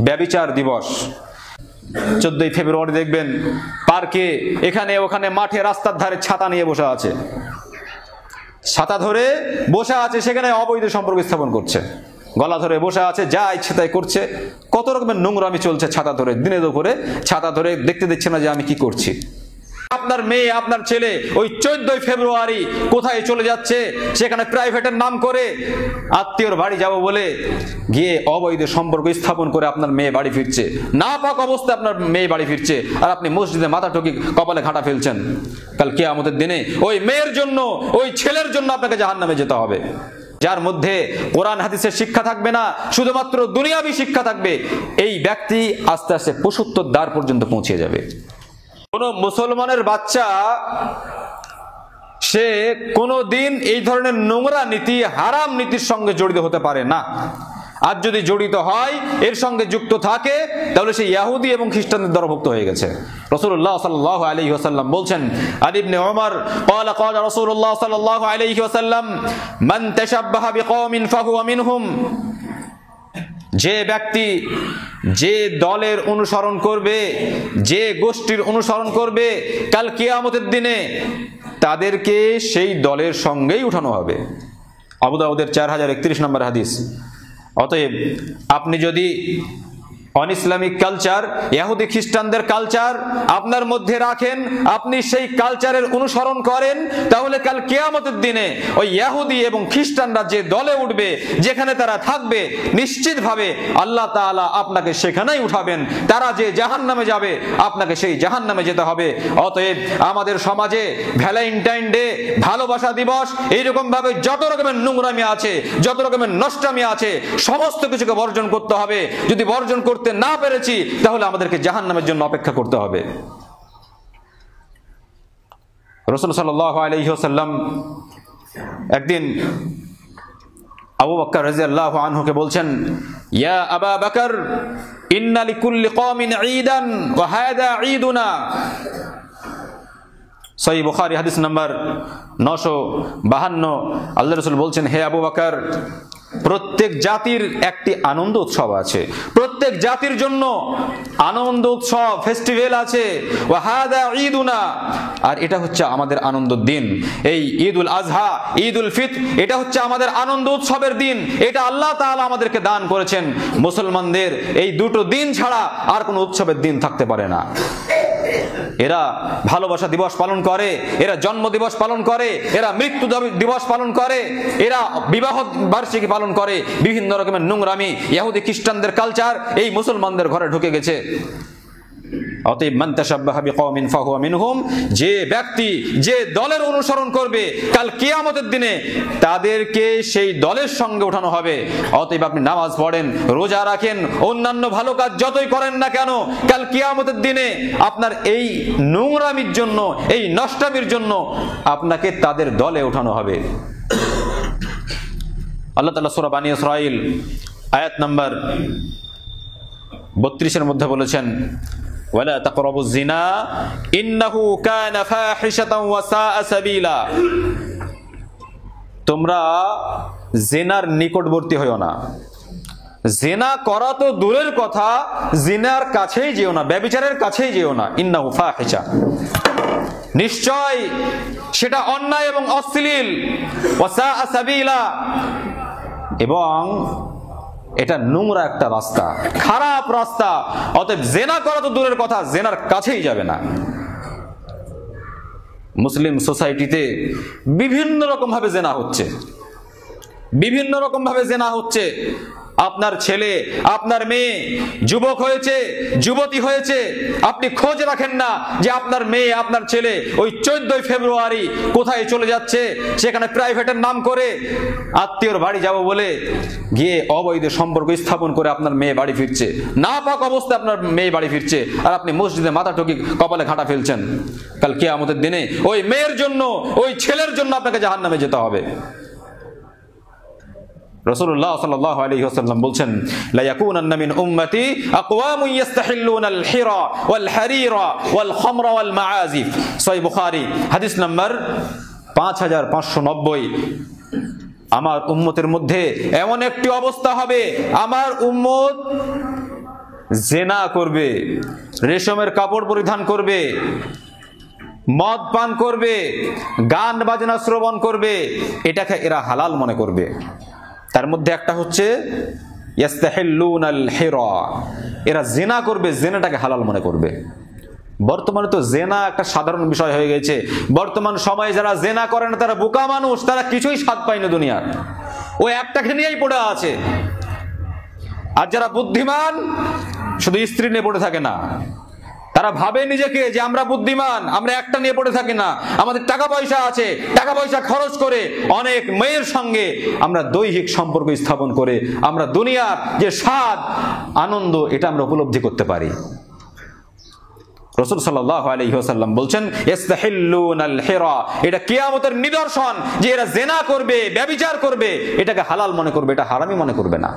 ব্যভিচার দিবস। 14ই ফেব্রুয়ারি দেখবেন পার্কে, এখানে ওখানে, মাঠে, রাস্তার ধারে ছাতা নিয়ে বসে আছে, ছাতা ধরে বসে আছে, সেখানে অবৈধ সম্পর্ক স্থাপন করছে, গলা ধরে বসে আছে, যা ইচ্ছে তাই করছে। কত রকমের নোংরামি চলছে ছাতা ধরে, দিনে দুপুরে ছাতা ধরে, দেখতে দিচ্ছে না যে আমি কি করছি। আপনার মেয়ে, আপনার ছেলে ওই 14ই ফেব্রুয়ারি কোথায় চলে যাচ্ছে, সেখানে প্রাইভেটের নাম করে আত্মীয়র বাড়ি যাব বলে গিয়ে অবৈধ সম্পর্ক স্থাপন করে আপনার মেয়ে বাড়ি ফিরছে, নাপাক অবস্থায় আপনার মেয়ে বাড়ি ফিরছে, আর আপনি মসজিদে মাথা ঠকি কপালে ঘাটা ফেলছেন। কাল কিয়ামতের দিনে ওই মেয়ের জন্য, ওই ছেলের জন্য আপনাকে জাহান্নামে যেতে হবে, যার মধ্যে কোরআন হাদিসের শিক্ষা থাকবে না, শুধুমাত্র দুনিয়াবি শিক্ষা থাকবে। এই ব্যক্তি আস্তে আস্তে পশুত্বের দ্বার পর্যন্ত পৌঁছে যাবে। কোন মুসলমানের বাচ্চা সে কোনদিন এই ধরনের নোংরা নীতি, হারাম নীতির সঙ্গে জড়িত হতে পারে না। আর যদি জড়িত হয়, এর সঙ্গে যুক্ত থাকে, তাহলে সে ইহুদি এবং খ্রিস্টানদের দলভুক্ত হয়ে গেছে। রাসূলুল্লাহ সাল্লাল্লাহু আলাইহি ওয়াসাল্লাম বলছেন, আলী ইবনে ওমর قال قال رسول الله صلى الله عليه وسلم من تشبه بقوم فهو منهم। যে ব্যক্তি যে দলের অনুসরণ করবে, যে গোষ্ঠীর অনুসরণ করবে, কাল কিয়ামতের দিনে তাদেরকে সেই দলের সঙ্গেই উঠানো হবে। আবু দাউদের 4031 নম্বর হাদিস। অতএব আপনি যদি অন ইসলামিক কালচার, ইহুদি খ্রিস্টানদের কালচার আপনার মধ্যে রাখেন, আপনি সেই কালচারের অনুসরণ করেন, তাহলে কাল কিয়ামতের দিনে ওই ইহুদি এবং খ্রিস্টানরা যে দলে উঠবে, যেখানে তারা থাকবে, নিশ্চিতভাবে আল্লাহ তাআলা আপনাকে সেখানেই উঠাবেন। তারা যে জাহান্নামে যাবে, আপনাকে সেই জাহান্নামে যেতে হবে। অতএব আমাদের সমাজে ভ্যালেন্টাইন ডে, ভালোবাসা দিবস, এইরকম ভাবে যত রকমের নোংরামি আছে, যত রকমের নষ্টামি আছে, সমস্ত কিছুকে বর্জন করতে হবে। যদি বর্জন করতে না পেরেছি, তাহলে আমাদেরকে জাহান্নামের জন্য অপেক্ষা করতে হবে। রাসূল সাল্লাল্লাহু আলাইহি ওয়াসাল্লাম একদিন আবু বকর রাদিয়াল্লাহু আনহুকে বলছেন, ইয়া আবা বকর ইন্না লিকুল্লি কওমিন ঈদান ওয়া হাযা ঈদুনা। সহিহ বুখারী হাদিস নাম্বার 952। আল্লাহর রাসূল বলছেন, হে আবু বকর, প্রত্যেক জাতির একটি আনন্দ উৎসব আছে, প্রত্যেক জাতির জন্য আনন্দ উৎসব, ফেস্টিভ্যাল আছে। ওয়া হাযা ঈদুনা, আর এটা হচ্ছে আমাদের আনন্দের দিন। এই ঈদুল আজহা, ঈদুল ফিতর, এটা হচ্ছে আমাদের আনন্দ উৎসবের দিন। এটা আল্লাহ তাআলা আমাদেরকে দান করেছেন। মুসলমানদের এই দুটো দিন ছাড়া আর কোনো উৎসবের দিন থাকতে পারে না। এরা ভালোবাসা দিবস পালন করে, এরা জন্ম দিবস পালন করে, এরা মৃত্যু দিবস পালন করে, এরা বিবাহ বার্ষিকী পালন করে। বিভিন্ন রকমের নোংরামি, ইহুদি খ্রিস্টানদের কালচার এই মুসলমানদের ঘরে ঢুকে গেছে। অতএব মান তাশাব্বাহা বিকওমিন ফাহুয়া মিনহুম, যে ব্যক্তি যে দলের অনুসরণ করবে, কাল কিয়ামতের দিনে তাদেরকে সেই দলের সঙ্গে ওঠানো হবে। অতএব আপনি নামাজ পড়েন, রোজা রাখেন, অন্যান্য ভালো কাজ যতই করেন না কেন, কাল কিয়ামতের দিনে আপনার এই নোংরামির জন্য, এই নষ্টামির জন্য আপনাকে তাদের দলে ওঠানো হবে। আল্লাহ তাআলা সূরা বানী ইসরাঈল আয়াত নাম্বার 32 এর মধ্যে বলেছেন, ওয়ালা তাকরাবুজ জিনা ইন্নাহু কানা ফাহিশাতান ওয়া সাআ সাবিলা। তোমরা জিনার নিকটবর্তী হইও না। জিনা করা তো দূরের কথা, জিনার কাছেই যেও না, ব্যভিচারের কাছেই যেও না। ইন্নাহু ফাহিশা, নিশ্চয় সেটা অন্যায় এবং অশ্লীল। ওয়া সাআ সাবিলা, এবং এটা নোংরা একটা রাস্তা, খারাপ রাস্তা। অতএব জেনা করা তো দূরের কথা, জেনার কাছেই যাবে না। মুসলিম সোসাইটিতে বিভিন্ন রকম ভাবে জেনা হচ্ছে, বিভিন্ন রকম ভাবে জেনা হচ্ছে। আপনার ছেলে, আপনার মেয়ে যুবক হয়েছে, যুবতী হয়েছে, আপনি খোঁজ রাখেন না যে আপনার মেয়ে, আপনার ছেলে ওই 14ই ফেব্রুয়ারি কোথায় চলে যাচ্ছে, সেখানে প্রাইভেটের নাম করে আত্মীয়র বাড়ি যাব বলে গিয়ে অবৈধ সম্পর্ক স্থাপন করে আপনার মেয়ে বাড়ি ফিরছে, নাপাক অবস্থায় আপনার মেয়ে বাড়ি ফিরছে, আর আপনি মসজিদে মাথা ঠকি কপালে ঘাটা ফেলছেন। কাল কিয়ামতের দিনে ওই মেয়ের জন্য, ওই ছেলের জন্য আপনাকে জাহান্নামে যেতে হবে। রাসূলুল্লাহ সাল্লাল্লাহু আলাইহি ওয়াসাল্লাম বলছেন, লা ইয়াকুনান্না মিন উম্মতি আকওয়ামুন ইস্তাহিল্লুনাল হিরা ওয়াল হারিরা ওয়াল খামরা ওয়াল মাআজিফ। সহিহ বুখারী হাদিস নাম্বার 5590। আমার উম্মতের মধ্যে এমন একটি অবস্থা হবে, আমার উম্মত জেনা করবে, রেশমের কাপড় পরিধান করবে, মদ পান করবে, গান বাজনা শ্রবণ করবে, এটাকে এরা হালাল মনে করবে। তার মধ্যে একটা হচ্ছে ইয়াস্তাহিল্লুনাল হিরা, এরা জেনা করবে, জেনাটাকে হালাল মনে করবে। বর্তমানে তো জেনা একটা সাধারণ বিষয় হয়ে গেছে। বর্তমান সময়ে যারা জেনা করে না তারা বোকা মানুষ, তারা কিছুই স্বাদ পায় না দুনিয়ার, ওই একটাকে নিয়েই পড়ে আছে। আর যারা বুদ্ধিমান শুধু স্ত্রী নিয়ে পড়ে থাকে না, তারা ভাবে নিজেকে যে আমরা বুদ্ধিমান, আমরা একটা নিয়ে পড়ে থাকি না, আমাদের টাকা পয়সা আছে, টাকা পয়সা খরচ করে অনেক মেয়ের সঙ্গে আমরা দৈহিক সম্পর্ক স্থাপন করে আমরা দুনিয়ার যে স্বাদ আনন্দ এটা আমরা উপলব্ধি করতে পারি। রাসূল সাল্লাল্লাহু আলাইহি ওয়াসাল্লাম বলছেন ইস্তাহিল্লুনাল হিরা, এটা কিয়ামতের নিদর্শন যে এরা জেনা করবে, ব্যভিচার করবে, এটাকে হালাল মনে করবে, এটা হারামি মনে করবে না।